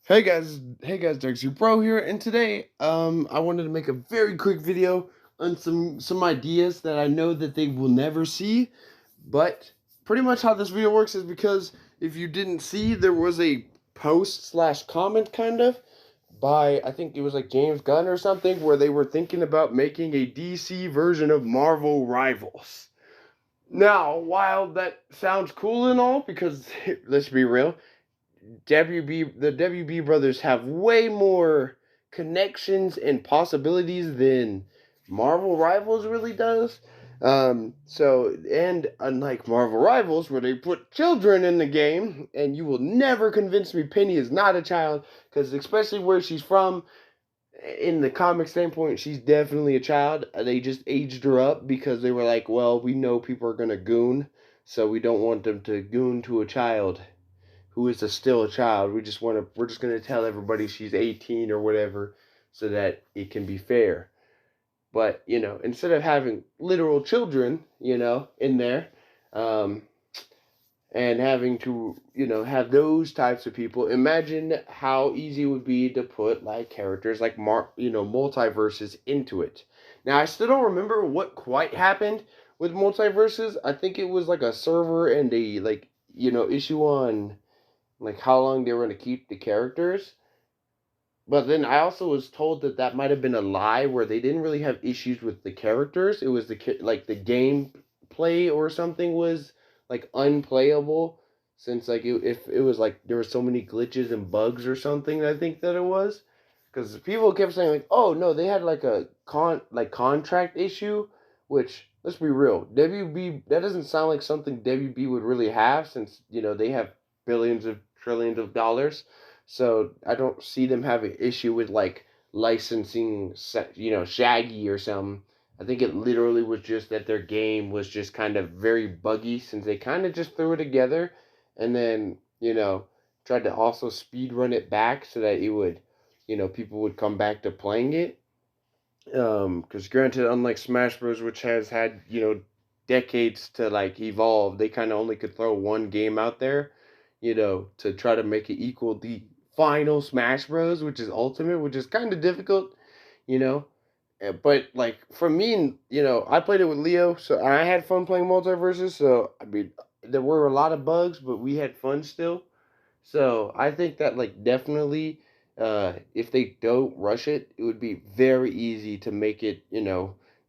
Hey guys, Dexter Pro here, and today, I wanted to make a very quick video on some ideas that I know that they will never see, but pretty much how this video works is because if you didn't see, there was a post slash comment kind of by I think it was like James Gunn or something where they were thinking about making a DC version of Marvel Rivals. Now, while that sounds cool and all, because let's be real, the WB brothers have way more connections and possibilities than Marvel Rivals really does. And unlike Marvel Rivals, where they put children in the game, and you will never convince me Penny is not a child, because especially where she's from, in the comic standpoint, she's definitely a child. They just aged her up because they were like, well, we know people are gonna goon, so we don't want them to goon to a child who is still a child. We're just gonna tell everybody she's 18 or whatever, so that it can be fair. But instead of having literal children, in there, um, and having to have those types of people, imagine how easy it would be to put like characters like multiverses into it. Now I still don't remember what quite happened with multiverses. I think it was like a server and a issue on like how long they were going to keep the characters. But then I also was told that that might have been a lie, where they didn't really have issues with the characters. It was the game play or something was like unplayable, since if it was like there were so many glitches and bugs or something. I think that it was because people kept saying like, oh no, they had like a contract issue, which, let's be real, WB, that doesn't sound like something WB would really have, since they have billions of trillions of dollars. So I don't see them having an issue with like licensing, Shaggy or something. I think it literally was just that their game was just kind of very buggy, since they kind of just threw it together and then, tried to also speed run it back so that it would, people would come back to playing it. Because granted, unlike Smash Bros, which has had, decades to like evolve, they kind of only could throw one game out there, to try to make it equal the final Smash Bros, which is Ultimate, which is kind of difficult, you know. But like for me, I played it with Leo, so I had fun playing multiverses. So I mean, there were a lot of bugs, but we had fun still. So I think that like definitely, if they don't rush it, it would be very easy to make it,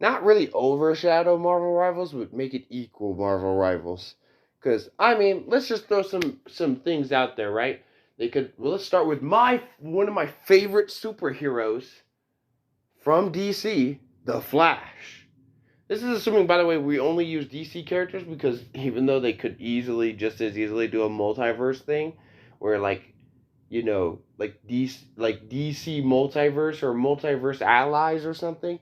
not really overshadow Marvel Rivals, but make it equal Marvel Rivals. Because I mean, let's just throw some things out there, right? They could. Well, let's start with my one of my favorite superheroes from DC, the Flash. This is assuming, by the way, we only use DC characters, because even though they could easily, just as easily, do a multiverse thing, where like DC multiverse or multiverse allies or something,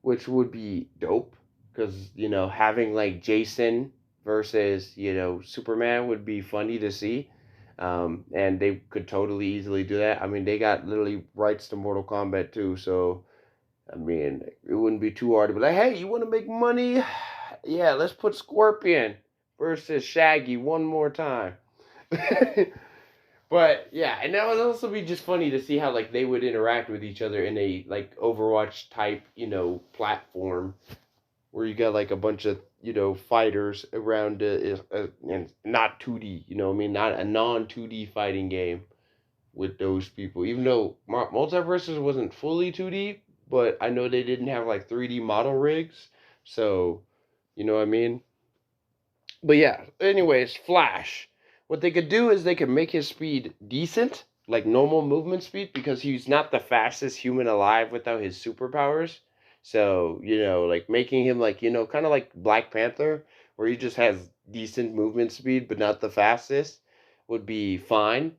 which would be dope, because having like Jason versus Superman would be funny to see. And they could totally easily do that. I mean, they got literally rights to Mortal Kombat too, so I mean, it wouldn't be too hard to be like, hey, you want to make money? Yeah, let's put Scorpion versus Shaggy one more time. But yeah, and that would also be just funny to see how like they would interact with each other in a like Overwatch type, platform, where you got like a bunch of fighters around, and not 2D, I mean, not a non 2D fighting game with those people. Even though Multiverses wasn't fully 2D, but I know they didn't have like 3D model rigs, so you know what I mean. But yeah, anyways, Flash. What they could do is they could make his speed decent, like normal movement speed, because he's not the fastest human alive without his superpowers. So, like making him like, kind of like Black Panther, where he just has decent movement speed but not the fastest, would be fine.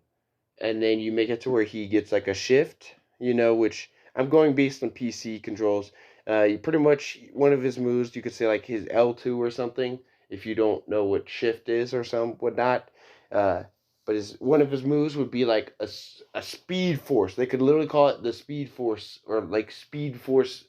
And then you make it to where he gets like a shift, which I'm going based on PC controls. You pretty much, one of his moves, you could say like his L2 or something, if you don't know what shift is or some whatnot. Uh, but one of his moves would be like a speed force. They could literally call it the speed force, or like speed force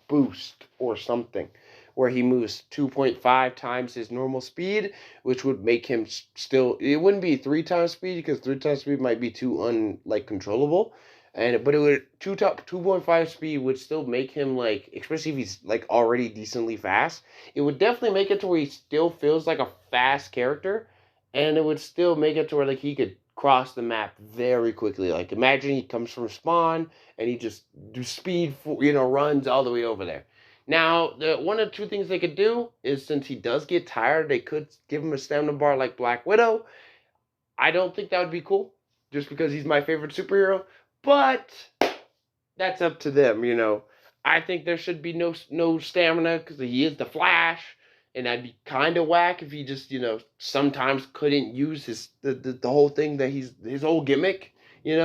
boost or something, where he moves 2.5 times his normal speed, which would make him still. It wouldn't be 3 times speed because 3 times speed might be too controllable, but it would 2.5 speed would still make him like, especially if he's like already decently fast. It would definitely make it to where he still feels like a fast character, and it would still make it to where like he could cross the map very quickly. Like imagine he comes from spawn and he just do speed, runs all the way over there. Now, the one of two things they could do is, since he does get tired, they could give him a stamina bar like Black Widow. I don't think that would be cool, just because he's my favorite superhero. But that's up to them. I think there should be no stamina because he is the Flash, and that'd be kind of whack if he just sometimes couldn't use the whole thing that he's his whole gimmick. And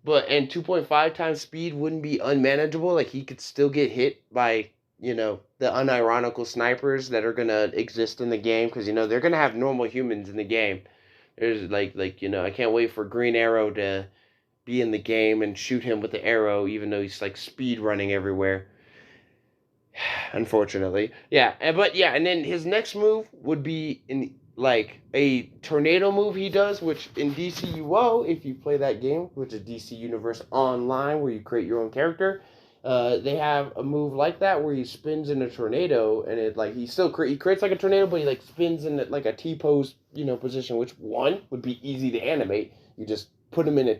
2.5 times speed wouldn't be unmanageable. Like he could still get hit by the unironical snipers that are gonna exist in the game, because they're gonna have normal humans in the game. There's I can't wait for Green Arrow to be in the game and shoot him with the arrow, even though he's like speed running everywhere. Unfortunately, yeah, and then his next move would be in like a tornado move he does, which in DCUO, if you play that game, which is DC Universe Online, where you create your own character, they have a move like that where he spins in a tornado, and it like he creates like a tornado, but he like spins in like a T pose position, which one would be easy to animate. You just put him in a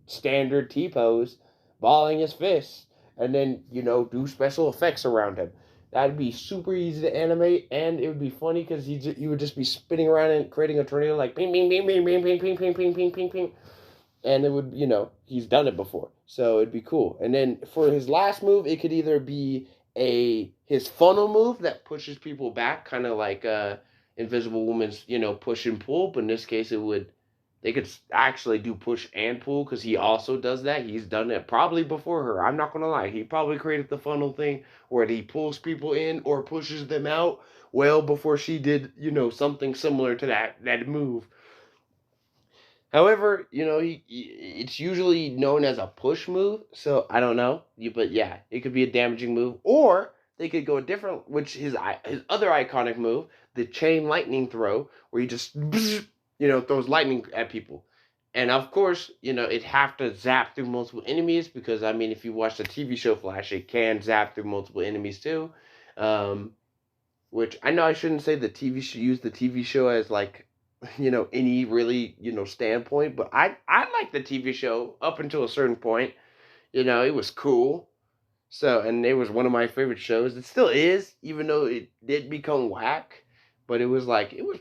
standard T pose, balling his fists, and then do special effects around him. That'd be super easy to animate, and it would be funny because you would just be spinning around and creating a tornado like ping ping ping ping ping ping ping ping ping ping ping ping, and it would he's done it before, so it'd be cool. And then for his last move, it could either be his funnel move that pushes people back, kind of like Invisible Woman's push and pull, but in this case they could actually do push and pull, because he also does that. He's done it probably before her. I'm not going to lie. He probably created the funnel thing where he pulls people in or pushes them out well before she did, something similar to that move. However, it's usually known as a push move, so I don't know. But yeah, it could be a damaging move, or they could go a different, which his other iconic move, the chain lightning throw, where he just throws lightning at people. And of course, it'd have to zap through multiple enemies, because I mean, if you watch the TV show Flash, it can zap through multiple enemies too. Which I know I shouldn't say use the TV show as like any really standpoint, but I like the TV show up until a certain point. It was cool. So, and it was one of my favorite shows. It still is, even though it did become whack, but it was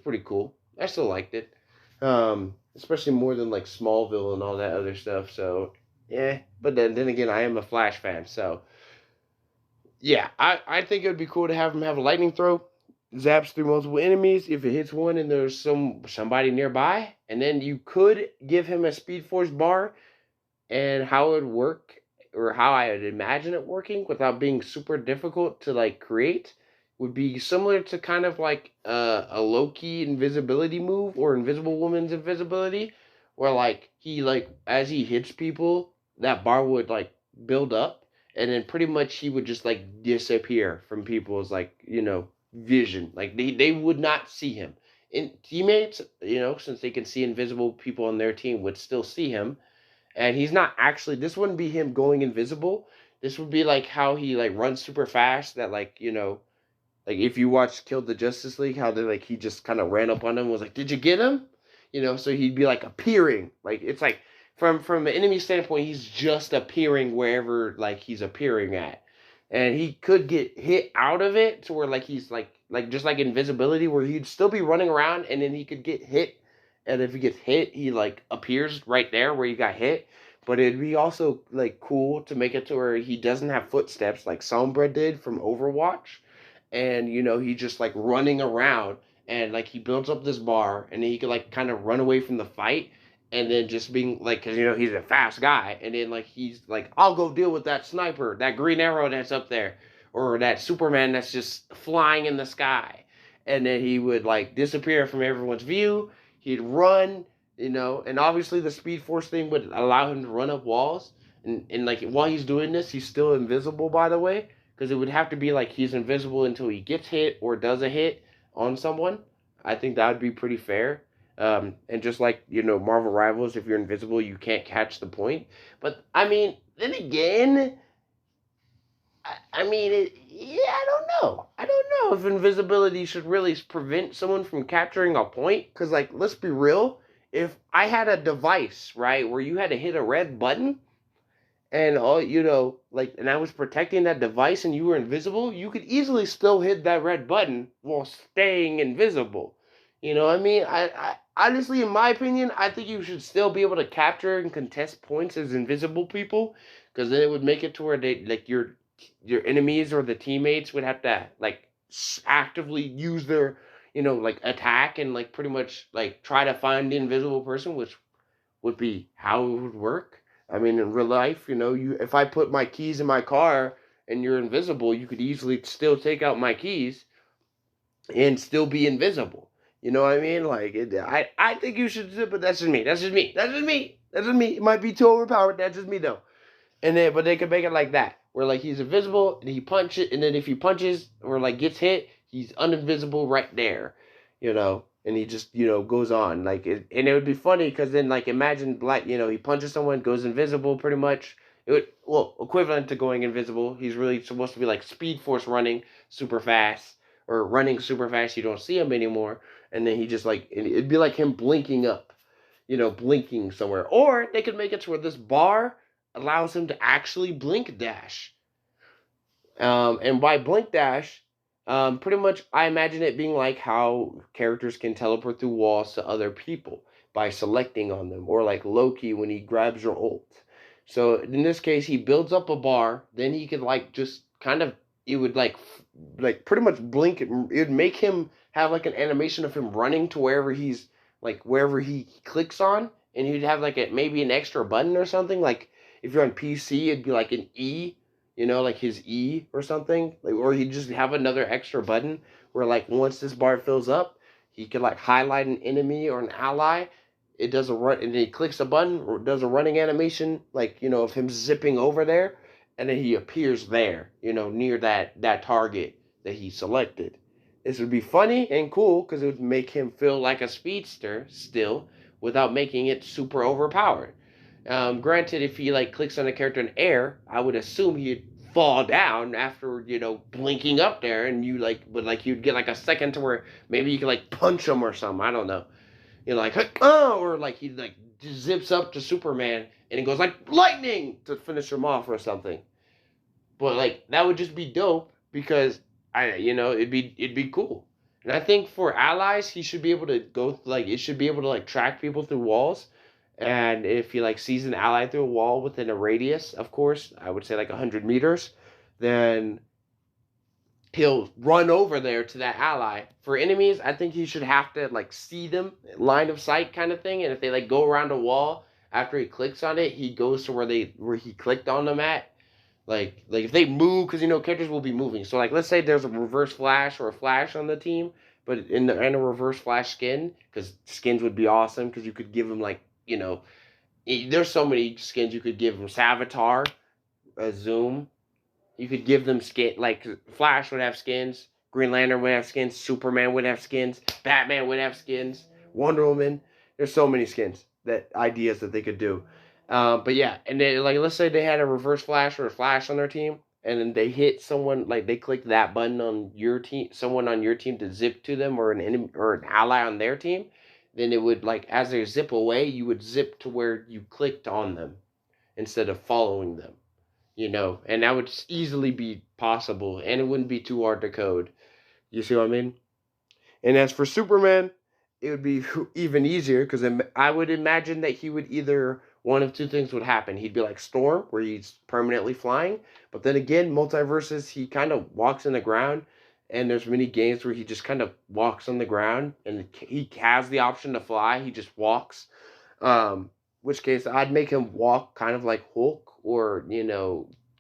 pretty cool. I still liked it. Especially more than like Smallville and all that other stuff. So yeah, but then again, I am a Flash fan, so yeah, I think it would be cool to have him have a lightning throw, zaps through multiple enemies if it hits one and there's somebody nearby, and then you could give him a Speed Force bar, and how it would work, or how I would imagine it working without being super difficult to like create, would be similar to kind of like a Loki invisibility move, or Invisible Woman's invisibility, where like he like as he hits people, that bar would like build up, and then pretty much he would just like disappear from people's like vision. Like they would not see him. And teammates, since they can see invisible people on their team, would still see him. And he's not actually, this wouldn't be him going invisible. This would be like how he like runs super fast, that like like if you watch Kill the Justice League, how they like he just kind of ran up on him and was like, did you get him? So he'd be like appearing, like it's like from an enemy standpoint, he's just appearing wherever like he's appearing at. And he could get hit out of it to where like he's like just like invisibility, where he'd still be running around, and then he could get hit, and if he gets hit, he like appears right there where he got hit. But it'd be also like cool to make it to where he doesn't have footsteps like Sombra did from Overwatch, and he's just like running around, and like he builds up this bar, and then he could like kind of run away from the fight, and then just being like, because he's a fast guy, and then like he's like, I'll go deal with that sniper, that Green Arrow that's up there, or that Superman that's just flying in the sky. And then he would like disappear from everyone's view. He'd run, and obviously the Speed Force thing would allow him to run up walls, and like while he's doing this, he's still invisible, by the way, because it would have to be like he's invisible until he gets hit or does a hit on someone. I think that would be pretty fair. And just like, Marvel Rivals, if you're invisible, you can't catch the point. But I mean, then again, yeah, I don't know. I don't know if invisibility should really prevent someone from capturing a point. Because, like, let's be real. If I had a device, right, where you had to hit a red button, and and I was protecting that device and you were invisible, you could easily still hit that red button while staying invisible. You know what I mean? I honestly, in my opinion, I think you should still be able to capture and contest points as invisible people, because then it would make it to where they like your enemies or the teammates would have to like actively use their like attack and like pretty much like try to find the invisible person, which would be how it would work. I mean, in real life, you if I put my keys in my car and you're invisible, you could easily still take out my keys and still be invisible. You know what I mean? Like, I think you should, but that's just me. That's just me. That's just me. That's just me. It might be too overpowered. That's just me, though. But they could make it like that, where like he's invisible and he punches, and then if he punches or like gets hit, he's uninvisible right there, and he just goes on and it would be funny because then like imagine like he punches someone, goes invisible, pretty much. It would, well, equivalent to going invisible. He's really supposed to be like Speed Force running super fast or running super fast. You don't see him anymore, and then he just like it'd be like him blinking up, blinking somewhere. Or they could make it to where this bar allows him to actually blink dash. And by blink dash, pretty much I imagine it being like how characters can teleport through walls to other people by selecting on them, or like Loki when he grabs your ult. So in this case, he builds up a bar, then he could like just kind of it would like pretty much blink. It would make him have like an animation of him running to wherever he clicks on, and he'd have like maybe an extra button or something. Like if you're on PC, it'd be like an E, like his E or something, like, or he'd just have another extra button where like once this bar fills up, he could like highlight an enemy or an ally. It does a run, and then he clicks a button or does a running animation, like of him zipping over there, and then he appears there, near that target that he selected. This would be funny and cool because it would make him feel like a speedster still, without making it super overpowered. Granted, if he like clicks on a character in air, I would assume he'd fall down after blinking up there, and you'd get like a second to where maybe you could like punch him or something. I don't know. Like oh, or like he like zips up to Superman and it goes like lightning to finish him off or something. But like that would just be dope because it'd be cool. And I think for allies, he should be able to go like it should be able to like track people through walls. And if he like sees an ally through a wall within a radius, of course, I would say like 100 meters, then he'll run over there to that ally. For enemies, I think he should have to like see them, line of sight kind of thing. And if they like go around a wall after he clicks on it, he goes to where he clicked on them at. Like if they move, because characters will be moving. So like let's say there's a reverse flash or a flash on the team, but in a reverse flash skin, because skins would be awesome because you could give them like there's so many skins you could give them. Savitar, Zoom. You could give them skin, like Flash would have skins, Green Lantern would have skins, Superman would have skins, Batman would have skins, Wonder Woman. There's so many skins ideas that they could do. But yeah, and then like let's say they had a reverse flash or a flash on their team, and then they hit someone, like they clicked that button on your team, someone on your team to zip to them, or an enemy or an ally on their team, then it would like as they zip away, you would zip to where you clicked on them instead of following them. And that would easily be possible, and it wouldn't be too hard to code. You see what I mean? And as for Superman, it would be even easier because I would imagine that he would either one of two things would happen. He'd be like Storm, where he's permanently flying, but then again, multiverses, he kind of walks in the ground, and there's many games where he just kind of walks on the ground, and he has the option to fly. He just walks. Which case I'd make him walk kind of like Hulk or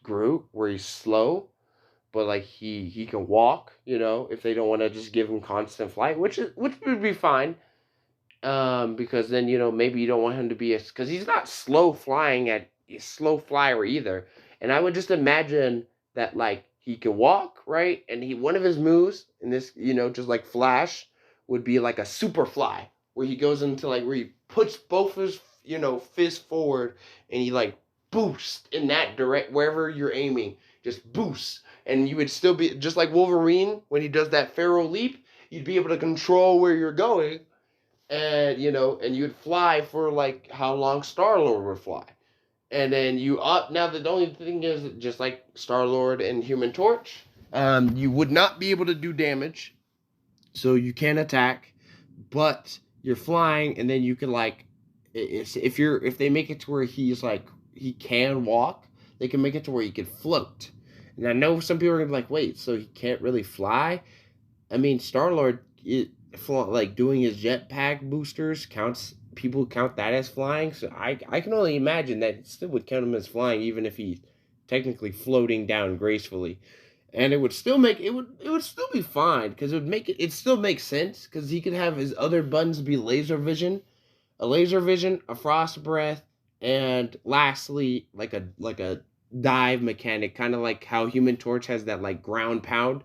Groot, where he's slow, but like he can walk. If they don't want to just give him constant flight, which would be fine. Because then maybe you don't want him to be because he's not slow flyer either. And I would just imagine that like he can walk, right? And one of his moves in this, just like Flash, would be like a super fly, where he goes into like where he puts both his fists forward and he like boosts in that direct wherever you're aiming, just boosts, and you would still be just like Wolverine when he does that Pharaoh leap. You'd be able to control where you're going, and and you'd fly for like how long Star Lord would fly. And then you up now. The only thing is, just like Star Lord and Human Torch, you would not be able to do damage, so you can attack, but you're flying, and then you can like, if they make it to where he's like he can walk, they can make it to where he can float. And I know some people are gonna be like, wait, so he can't really fly? I mean, Star Lord, like doing his jetpack boosters counts. People count that as flying, so I can only imagine that it still would count him as flying, even if he's technically floating down gracefully. And it would still still be fine, because it still makes sense, because he could have his other buttons be laser vision, a frost breath, and lastly like a dive mechanic, kind of like how Human Torch has that like ground pound,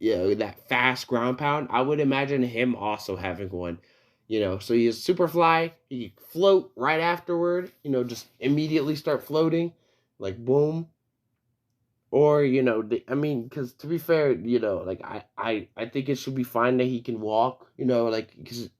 that fast ground pound. I would imagine him also having one. So he is super fly. He can float right afterward. Just immediately start floating, like boom. Or I mean, because to be fair, like I think it should be fine that he can walk. Like because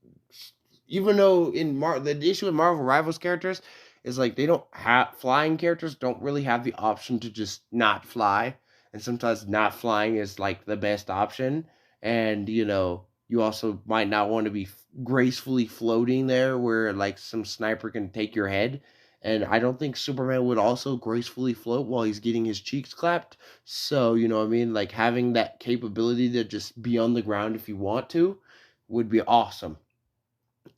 even though the issue with Marvel Rivals characters is like they don't have flying characters don't really have the option to just not fly, and sometimes not flying is like the best option. And you also might not want to be gracefully floating there where like some sniper can take your head. And I don't think Superman would also gracefully float while he's getting his cheeks clapped. So, you know what I mean? Like having that capability to just be on the ground if you want to would be awesome.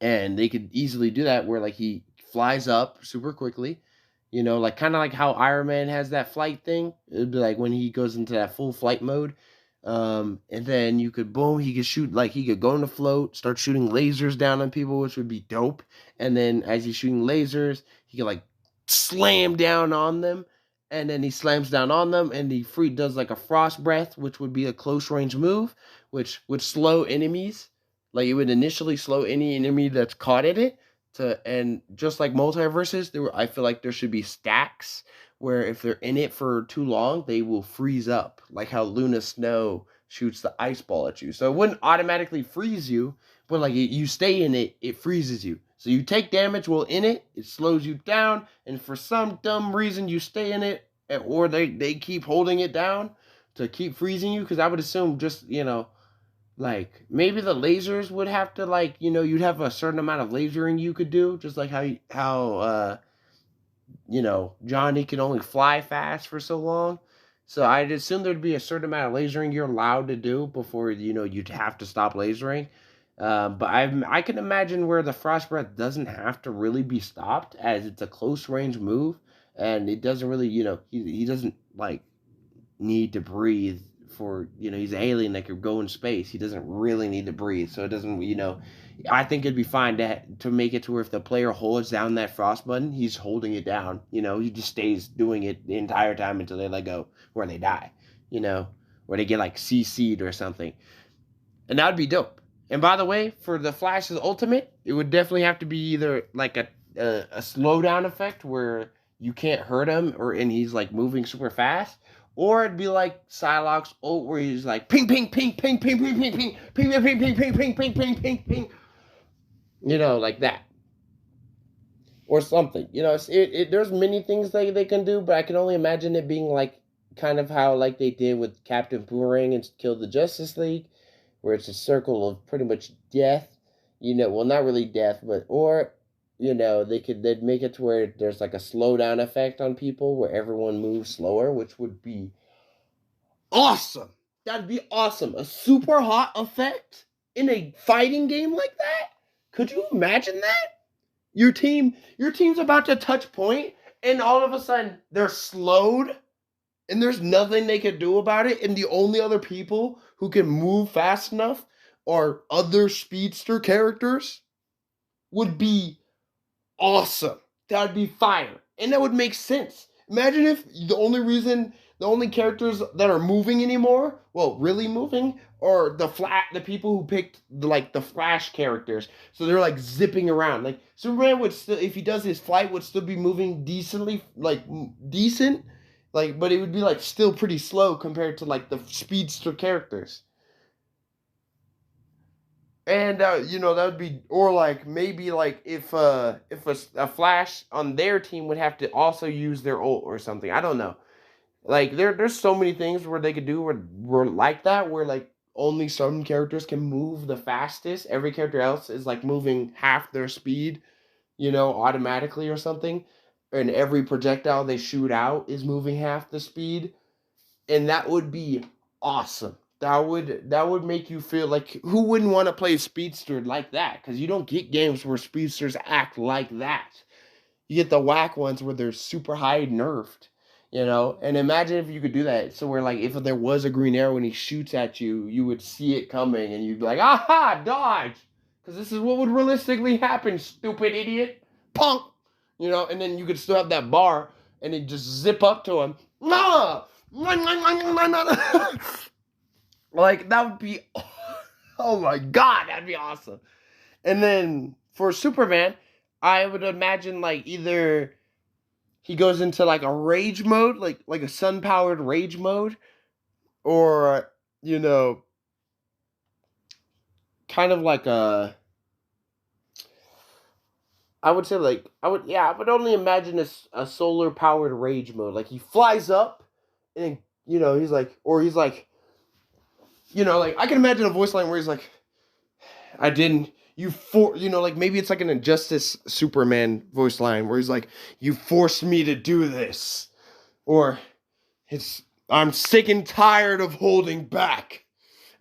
And they could easily do that where like he flies up super quickly, like kind of like how Iron Man has that flight thing. It'd be like when he goes into that full flight mode. And then you could boom, he could shoot, like he could go in the float, start shooting lasers down on people, which would be dope. And then as he's shooting lasers, he could like slam down on them. And then he slams down on them, and he does like a frost breath, which would be a close range move, which would slow enemies. Like it would initially slow any enemy that's caught in it. And just like multiverses, I feel like there should be stacks where if they're in it for too long, they will freeze up, like how Luna Snow shoots the ice ball at you. So it wouldn't automatically freeze you, but like you stay in it, it freezes you. So you take damage while in it, it slows you down, and for some dumb reason you stay in it, or they keep holding it down to keep freezing you, because I would assume just, like maybe the lasers would have to like, you'd have a certain amount of lasering you could do, just like how Johnny can only fly fast for so long. So I'd assume there'd be a certain amount of lasering you're allowed to do before you'd have to stop lasering. But I can imagine where the frost breath doesn't have to really be stopped, as it's a close range move, and it doesn't really, he doesn't like need to breathe for, he's an alien that could go in space. He doesn't really need to breathe, so it doesn't, I think it'd be fine to make it to where if the player holds down that frost button, he's holding it down. He just stays doing it the entire time until they let go, where they die. Where they get like CC'd or something, and that would be dope. And by the way, for the Flash's ultimate, it would definitely have to be either like a slowdown effect where you can't hurt him, and he's like moving super fast, or it'd be like Psylocke's ult where he's like ping ping ping ping ping ping ping ping ping ping ping ping ping ping ping ping ping ping, like that, or something. There's many things they can do, but I can only imagine it being like kind of how like they did with Captain Boomerang and Kill the Justice League, where it's a circle of pretty much death. Well, not really death, but or they'd make it to where there's like a slowdown effect on people where everyone moves slower, which would be awesome. That'd be awesome. A super hot effect in a fighting game like that? Could you imagine that? Your team's about to touch point, and all of a sudden they're slowed, and there's nothing they can do about it, and the only other people who can move fast enough are other speedster characters. Would be awesome. That would be fire. And that would make sense. Imagine if the only reason The only characters that are moving anymore, well, really moving, are the people who picked the Flash characters. So they're like zipping around. Like Superman would still, if he does his flight, would still be moving decently, like decent, like, but it would be like still pretty slow compared to like the speedster characters. And that would be, or like maybe like if a Flash on their team would have to also use their ult or something. I don't know. Like there's so many things where they could do where like that, where like only some characters can move the fastest. Every character else is like moving half their speed, automatically or something. And every projectile they shoot out is moving half the speed. And that would be awesome. That would make you feel like, who wouldn't want to play speedster like that? Because you don't get games where speedsters act like that. You get the whack ones where they're super high nerfed, And imagine if you could do that. So where like if there was a Green Arrow and he shoots at you, you would see it coming and you'd be like, aha, dodge, because this is what would realistically happen, stupid idiot, punk, And then you could still have that bar and then just zip up to him, nah. Like that would be, oh my god, that'd be awesome. And then for Superman, I would imagine like either he goes into like a rage mode, like a sun powered rage mode, or kind of like I would say like I would only imagine a solar powered rage mode. Like he flies up, and he's like, like I can imagine a voice line where he's like, I didn't. Like maybe it's like an Injustice Superman voice line where he's like, you forced me to do this. Or I'm sick and tired of holding back.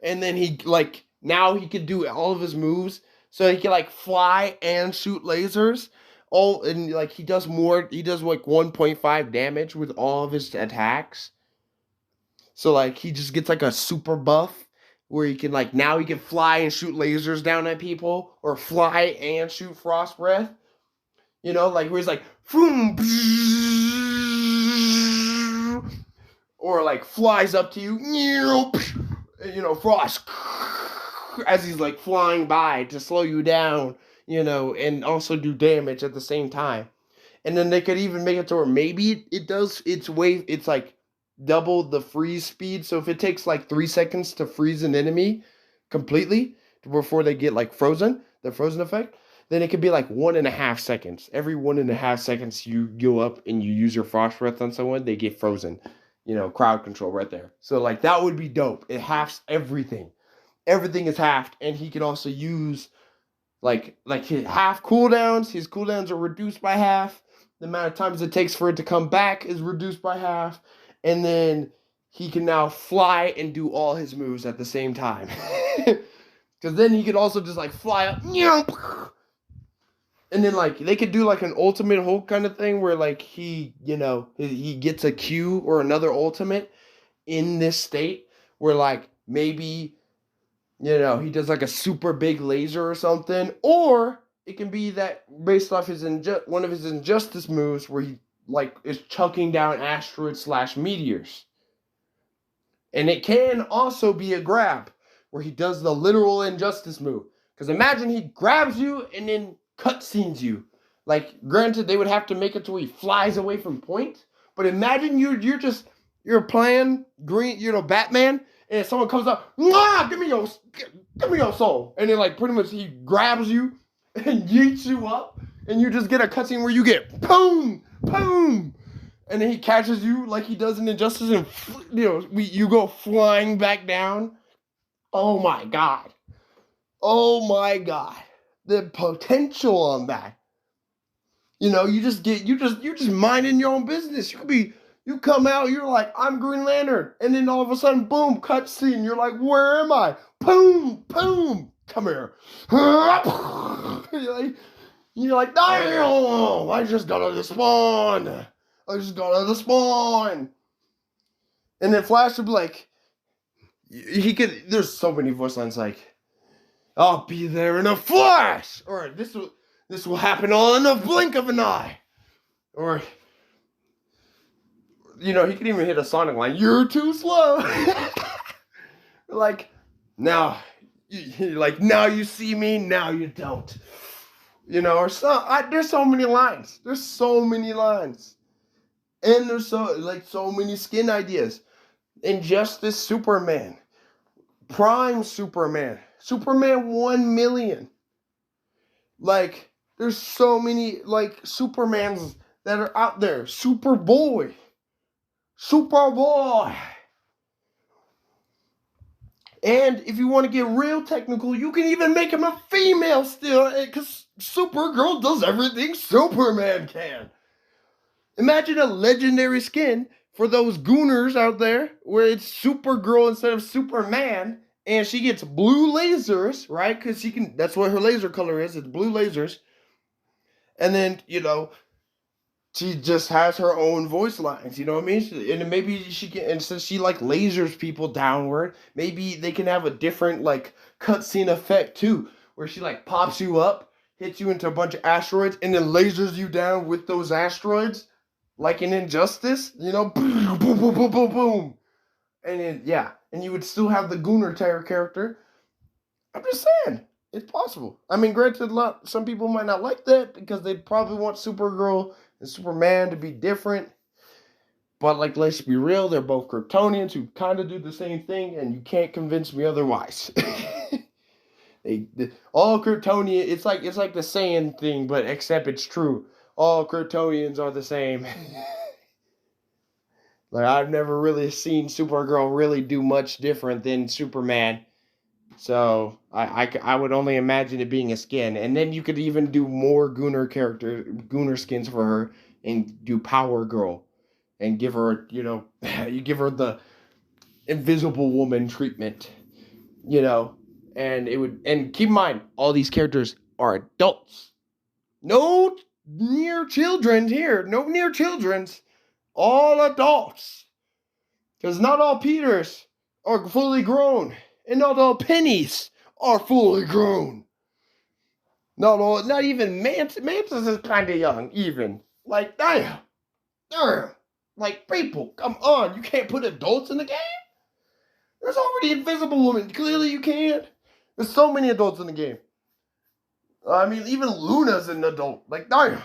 And then now he can do all of his moves. So he can like fly and shoot lasers. And like he does like 1.5 damage with all of his attacks. So like he just gets like a super buff where he can now he can fly and shoot lasers down at people, or fly and shoot frost breath. Like where he's like, boom, or like flies up to you, frost, as he's like flying by to slow you down, and also do damage at the same time. And then they could even make it to where maybe it's like double the freeze speed. So if it takes like 3 seconds to freeze an enemy completely before they get like frozen, the frozen effect, then it could be like 1.5 seconds. Every 1.5 seconds you go up and you use your frost breath on someone, they get frozen. Crowd control right there. So like that would be dope. It halves everything. Everything is halved, and he can also use like his half cooldowns. His cooldowns are reduced by half. The amount of times it takes for it to come back is reduced by half. And then he can now fly and do all his moves at the same time. Because then he could also just like fly up. And then like they could do like an ultimate Hulk kind of thing where like he gets a Q or another ultimate in this state where like maybe he does like a super big laser or something. Or it can be that based off one of his Injustice moves where he like is chucking down asteroids / meteors. And it can also be a grab where he does the literal Injustice move. Because imagine he grabs you and then cutscenes you. Like, granted, they would have to make it to where he flies away from point. But imagine you're playing Batman, and someone comes up, give me your soul. And then like pretty much he grabs you and yeets you up, and you just get a cutscene where you get boom, boom, and then he catches you like he does in Injustice, and you go flying back down. Oh my god, the potential on that. You just minding your own business. You come out, you're like, I'm Green Lantern, and then all of a sudden, boom, cutscene. You're like, where am I? Boom, boom, come here. You're like, no, I just got to the spawn. And then Flash would be like, there's so many voice lines like, I'll be there in a flash, or this will happen all in a blink of an eye, or You know, he can even hit a Sonic line. You're too slow. Like, now, now you see me, now you don't. You know, or there's so many lines. There's so many lines. And there's so many skin ideas. Injustice Superman. Prime Superman. Superman 1 million. Like, there's so many, like, Supermans that are out there. Superboy. Superboy. And if you want to get real technical, you can even make him a female still, because Supergirl does everything Superman can. Imagine a legendary skin for those gooners out there, where it's Supergirl instead of Superman, and she gets blue lasers, right? Because that's what her laser color is, it's blue lasers. And then, you know, she just has her own voice lines, you know what I mean? And maybe she can, and since she like lasers people downward, maybe they can have a different like cutscene effect too, where she like pops you up, hits you into a bunch of asteroids, and then lasers you down with those asteroids, like in Injustice, you know, boom, boom, boom, boom, boom, boom. And then, yeah, and you would still have the Gooner Terror character. I'm just saying, it's possible. I mean, granted, some people might not like that because they probably want Supergirl and Superman to be different. But, like, let's be real, they're both Kryptonians who kind of do the same thing, and you can't convince me otherwise. All Kryptonian, it's like the Saiyan thing, but except it's true. All Kryptonians are the same. Like, I've never really seen Supergirl really do much different than Superman. So, I would only imagine it being a skin. And then you could even do more Gooner skins for her and do Power Girl. And give her, you know, you give her the Invisible Woman treatment. You know, and keep in mind, all these characters are adults. No near children here. No near children's. All adults. Because not all Peters are fully grown. And not all Pennies are fully grown. Not even Mantis. Mantis is kind of young, even. Like, damn. Like, people, come on. You can't put adults in the game? There's already Invisible Woman. Clearly you can't. There's so many adults in the game. I mean, even Luna's an adult. Like, damn.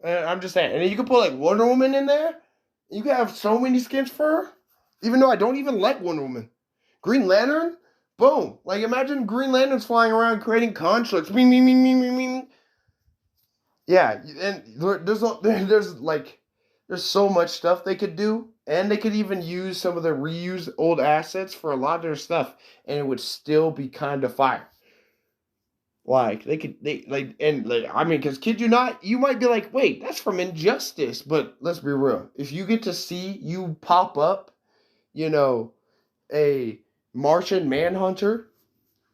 I'm just saying. And then you can put, like, Wonder Woman in there. You can have so many skins for her. Even though I don't even like Wonder Woman. Green Lantern? Boom. Like, imagine Green Lanterns flying around creating constructs. Bing, bing, bing, bing, bing, bing. Yeah, and there's so much stuff they could do. And they could even use some of the reused old assets for a lot of their stuff. And it would still be kind of fire. Like, I mean, because kid you not, you might be like, wait, that's from Injustice. But let's be real. If you get to see you pop up, you know, a Martian Manhunter,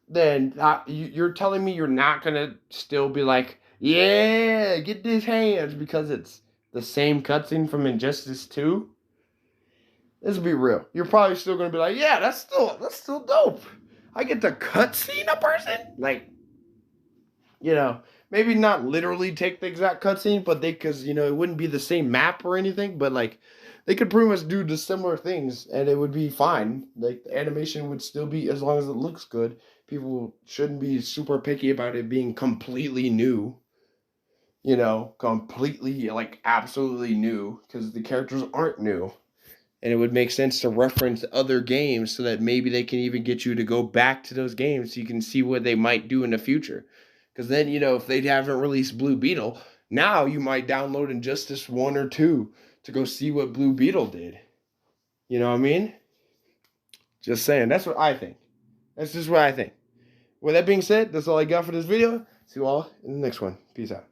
then you're telling me you're not going to still be like, yeah, get these hands because it's the same cutscene from Injustice 2? Let's be real. You're probably still going to be like, yeah, that's still dope. I get to cutscene a person? Like, you know, maybe not literally take the exact cutscene, but because, you know, it wouldn't be the same map or anything, but like, they could pretty much do the similar things and it would be fine. Like, the animation would still be, as long as it looks good. People shouldn't be super picky about it being completely new. You know, completely, like, absolutely new, because the characters aren't new. And it would make sense to reference other games so that maybe they can even get you to go back to those games so you can see what they might do in the future. Because then, you know, if they haven't released Blue Beetle, now you might download Injustice 1 or 2 to go see what Blue Beetle did. You know what I mean? Just saying. That's what I think. That's just what I think. With that being said, that's all I got for this video. See you all in the next one. Peace out.